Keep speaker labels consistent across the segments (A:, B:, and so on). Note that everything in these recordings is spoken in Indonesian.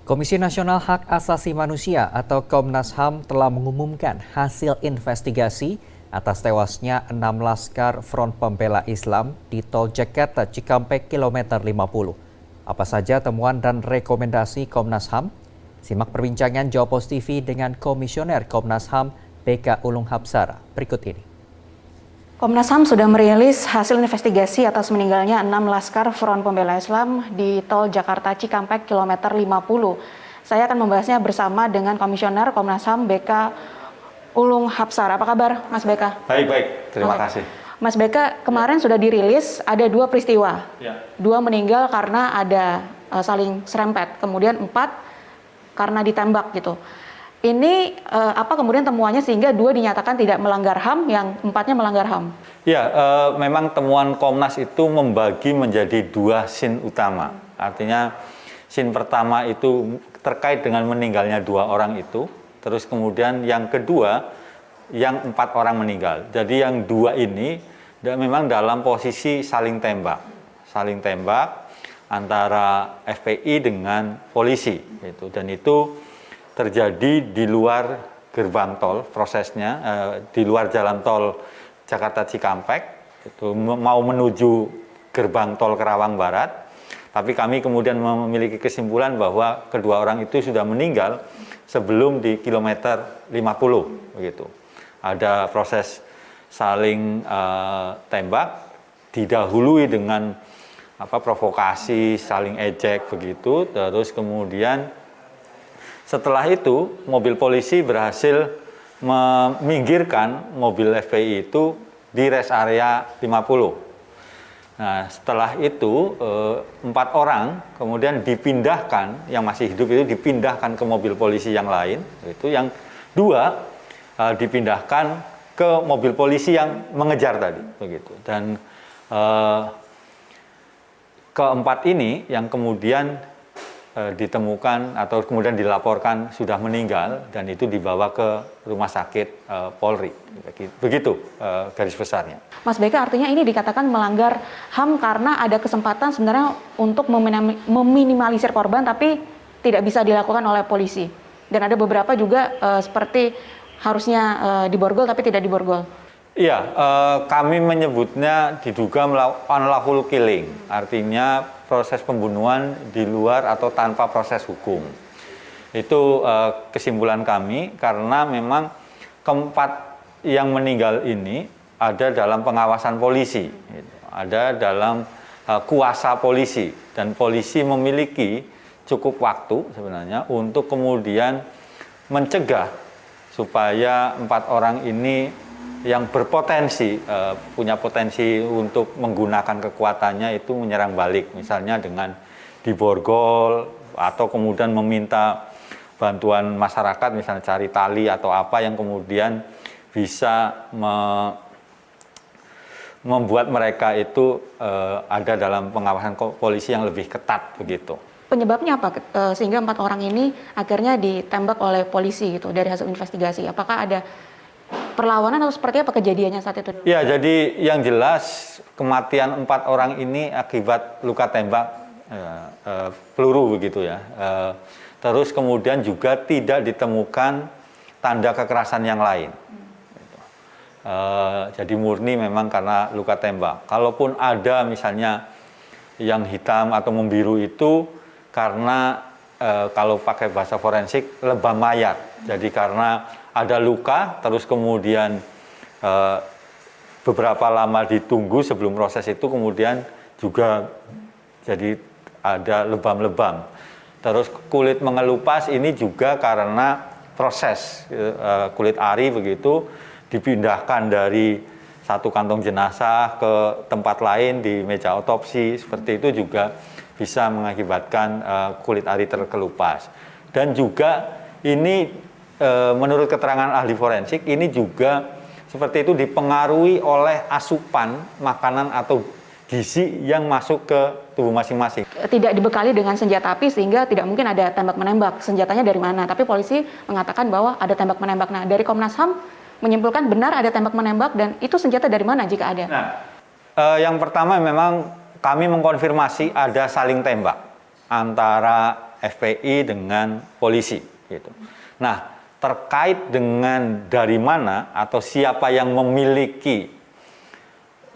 A: Komisi Nasional Hak Asasi Manusia atau Komnas HAM telah mengumumkan hasil investigasi atas tewasnya 6 laskar Front Pembela Islam di Tol Jakarta Cikampek kilometer 50. Apa saja temuan dan rekomendasi Komnas HAM? Simak perbincangan Jawapos TV dengan Komisioner Komnas HAM BK Ulung Hapsara berikut ini.
B: Komnas HAM sudah merilis hasil investigasi atas meninggalnya 6 laskar Front Pembela Islam di Tol Jakarta Cikampek kilometer 50. Saya akan membahasnya bersama dengan Komisioner Komnas HAM BK Ulung Hapsara. Apa kabar Mas BK?
C: Baik, terima kasih.
B: Mas BK, kemarin sudah dirilis ada 2 peristiwa. Ya. 2 meninggal karena ada saling serempet, kemudian 4 karena ditembak gitu. Ini apa kemudian temuannya sehingga 2 dinyatakan tidak melanggar HAM, yang 4-nya melanggar HAM?
C: Ya, memang temuan Komnas itu membagi menjadi 2 scene utama. Artinya scene pertama itu terkait dengan meninggalnya 2 orang itu, terus kemudian yang kedua yang 4 orang meninggal. Jadi yang 2 ini memang dalam posisi saling tembak antara FPI dengan polisi gitu. Dan itu terjadi di luar gerbang tol, prosesnya di luar jalan tol Jakarta Cikampek, itu mau menuju gerbang tol Kerawang Barat. Tapi kami kemudian memiliki kesimpulan bahwa kedua orang itu sudah meninggal sebelum di kilometer 50 begitu. Ada proses saling tembak, didahului dengan provokasi, saling ejek begitu, terus kemudian setelah itu mobil polisi berhasil meminggirkan mobil FPI itu di rest area 50. Nah, setelah itu 4 orang kemudian dipindahkan, yang masih hidup itu dipindahkan ke mobil polisi yang lain, itu yang 2 dipindahkan ke mobil polisi yang mengejar tadi begitu. Dan keempat ini yang kemudian ditemukan atau kemudian dilaporkan sudah meninggal dan itu dibawa ke rumah sakit Polri. Begitu garis besarnya.
B: Mas BK, artinya ini dikatakan melanggar HAM karena ada kesempatan sebenarnya untuk meminimalisir korban tapi tidak bisa dilakukan oleh polisi. Dan ada beberapa juga seperti harusnya diborgol tapi tidak diborgol.
C: Iya, kami menyebutnya diduga melakukan unlawful killing, artinya proses pembunuhan di luar atau tanpa proses hukum. Itu kesimpulan kami karena memang keempat yang meninggal ini ada dalam pengawasan polisi, ada dalam kuasa polisi, dan polisi memiliki cukup waktu sebenarnya untuk kemudian mencegah supaya 4 orang ini yang berpotensi, punya potensi untuk menggunakan kekuatannya itu menyerang balik, misalnya dengan diborgol atau kemudian meminta bantuan masyarakat, misalnya cari tali atau apa yang kemudian bisa membuat mereka itu ada dalam pengawasan polisi yang lebih ketat begitu.
B: Penyebabnya apa sehingga 4 orang ini akhirnya ditembak oleh polisi gitu dari hasil investigasi? Apakah ada perlawanan atau seperti apa kejadiannya saat itu?
C: Ya, jadi yang jelas kematian 4 orang ini akibat luka tembak peluru begitu ya. Terus kemudian juga tidak ditemukan tanda kekerasan yang lain. Jadi murni memang karena luka tembak. Kalaupun ada misalnya yang hitam atau membiru itu karena kalau pakai bahasa forensik lebam mayat. Jadi karena ada luka, terus kemudian beberapa lama ditunggu sebelum proses itu, kemudian juga jadi ada lebam-lebam. Terus kulit mengelupas ini juga karena proses kulit ari begitu dipindahkan dari satu kantong jenazah ke tempat lain di meja otopsi, seperti itu juga bisa mengakibatkan kulit ari terkelupas. Dan juga ini menurut keterangan ahli forensik ini juga seperti itu dipengaruhi oleh asupan makanan atau gizi yang masuk ke tubuh masing-masing.
B: Tidak dibekali dengan senjata api sehingga tidak mungkin ada tembak-menembak. Senjatanya dari mana? Tapi polisi mengatakan bahwa ada tembak-menembak. Nah, dari Komnas HAM menyimpulkan benar ada tembak-menembak dan itu senjata dari mana jika ada?
C: Nah, yang pertama memang kami mengkonfirmasi ada saling tembak antara FPI dengan polisi gitu. Nah, terkait dengan dari mana atau siapa yang memiliki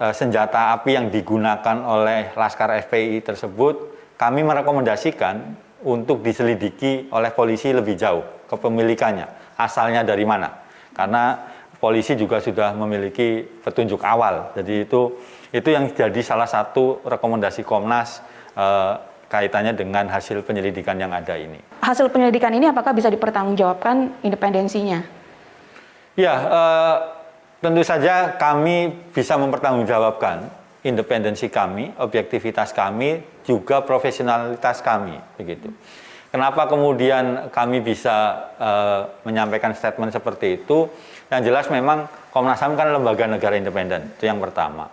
C: senjata api yang digunakan oleh Laskar FPI tersebut, kami merekomendasikan untuk diselidiki oleh polisi lebih jauh kepemilikannya, asalnya dari mana. Karena polisi juga sudah memiliki petunjuk awal. Jadi itu yang jadi salah satu rekomendasi Komnas kaitannya dengan hasil penyelidikan yang ada ini.
B: Hasil penyelidikan ini apakah bisa dipertanggungjawabkan independensinya?
C: Ya, tentu saja kami bisa mempertanggungjawabkan independensi kami, objektivitas kami, juga profesionalitas kami, begitu. Kenapa kemudian kami bisa menyampaikan statement seperti itu? Yang jelas memang Komnas HAM kan lembaga negara independen, itu yang pertama.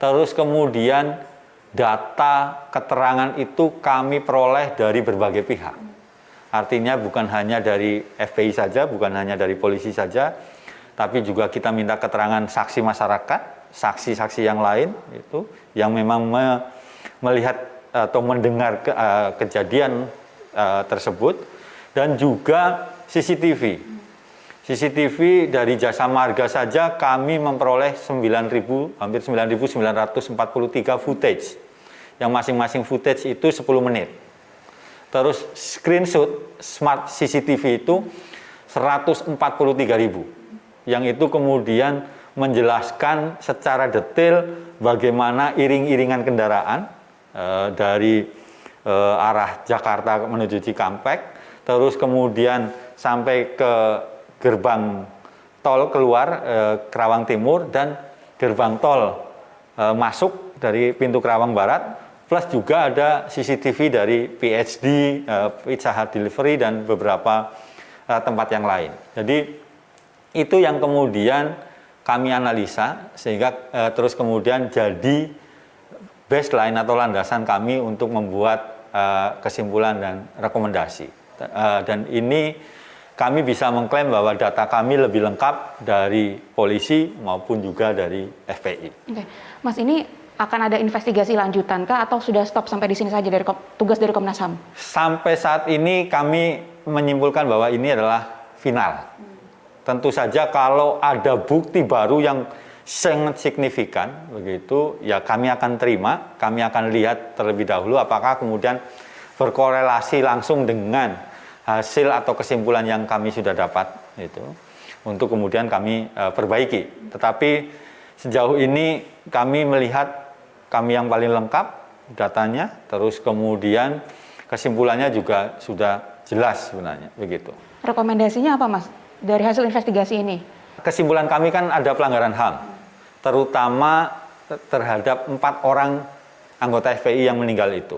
C: Terus kemudian data keterangan itu kami peroleh dari berbagai pihak. Artinya bukan hanya dari FPI saja, bukan hanya dari polisi saja, tapi juga kita minta keterangan saksi masyarakat, saksi-saksi yang lain itu yang memang melihat atau mendengar kejadian tersebut, dan juga CCTV. CCTV dari Jasa Marga saja kami memperoleh hampir 9.943 footage. Yang masing-masing footage itu 10 menit. Terus screenshot smart CCTV itu 143.000. Yang itu kemudian menjelaskan secara detail bagaimana iring-iringan kendaraan dari arah Jakarta menuju Cikampek, terus kemudian sampai ke gerbang tol keluar Kerawang Timur dan gerbang tol masuk dari pintu Kerawang Barat, plus juga ada CCTV dari PhD, Pizza Hut Delivery, dan beberapa tempat yang lain. Jadi itu yang kemudian kami analisa sehingga terus kemudian jadi baseline atau landasan kami untuk membuat kesimpulan dan rekomendasi. Dan ini kami bisa mengklaim bahwa data kami lebih lengkap dari polisi maupun juga dari FPI.
B: Oke, Mas, ini akan ada investigasi lanjutan kah atau sudah stop sampai di sini saja dari tugas dari Komnas HAM?
C: Sampai saat ini kami menyimpulkan bahwa ini adalah final. Tentu saja kalau ada bukti baru yang sangat signifikan begitu, ya kami akan terima, kami akan lihat terlebih dahulu apakah kemudian berkorelasi langsung dengan hasil atau kesimpulan yang kami sudah dapat itu, untuk kemudian kami perbaiki. Tetapi sejauh ini kami melihat kami yang paling lengkap datanya, terus kemudian kesimpulannya juga sudah jelas sebenarnya begitu.
B: Rekomendasinya apa, Mas, dari hasil investigasi ini?
C: Kesimpulan kami kan ada pelanggaran HAM, terutama terhadap 4 orang anggota FPI yang meninggal itu.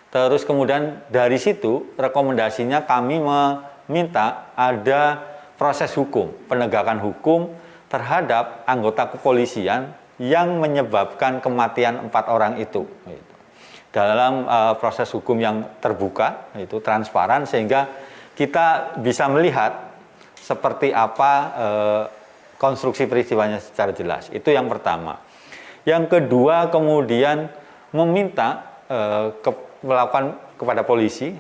C: Terus kemudian dari situ rekomendasinya kami meminta ada proses hukum, penegakan hukum terhadap anggota kepolisian yang menyebabkan kematian 4 orang itu. Dalam proses hukum yang terbuka, itu transparan, sehingga kita bisa melihat seperti apa konstruksi peristiwanya secara jelas. Itu yang pertama. Yang kedua kemudian meminta melakukan kepada polisi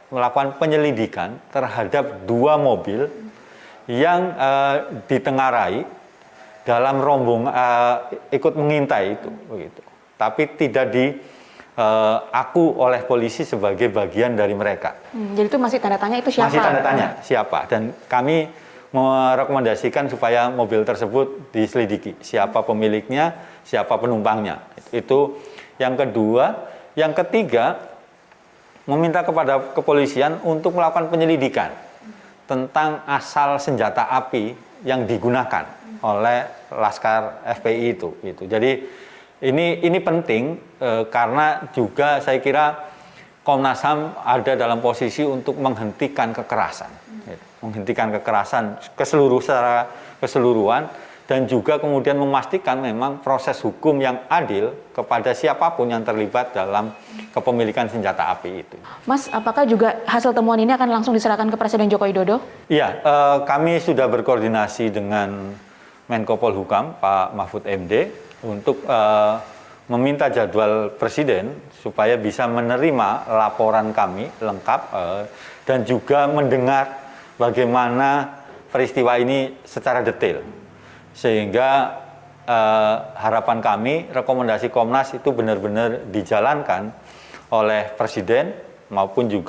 C: melakukan penyelidikan terhadap 2 mobil yang ditengarai dalam rombongan ikut mengintai itu begitu. Tapi tidak diaku oleh polisi sebagai bagian dari mereka.
B: Jadi itu masih tanda tanya itu siapa?
C: Masih tanda tanya siapa, dan kami merekomendasikan supaya mobil tersebut diselidiki, siapa pemiliknya, siapa penumpangnya. Itu yang kedua. Yang ketiga, meminta kepada kepolisian untuk melakukan penyelidikan tentang asal senjata api yang digunakan oleh Laskar FPI itu. Jadi ini penting karena juga saya kira Komnas HAM ada dalam posisi untuk menghentikan kekerasan, menghentikan kekerasan secara keseluruhan, dan juga kemudian memastikan memang proses hukum yang adil kepada siapapun yang terlibat dalam kepemilikan senjata api itu.
B: Mas, apakah juga hasil temuan ini akan langsung diserahkan ke Presiden Joko Widodo?
C: Iya, kami sudah berkoordinasi dengan Menko Polhukam, Pak Mahfud MD, untuk meminta jadwal Presiden supaya bisa menerima laporan kami lengkap dan juga mendengar bagaimana peristiwa ini secara detail. Sehingga harapan kami, rekomendasi Komnas itu benar-benar dijalankan oleh Presiden maupun juga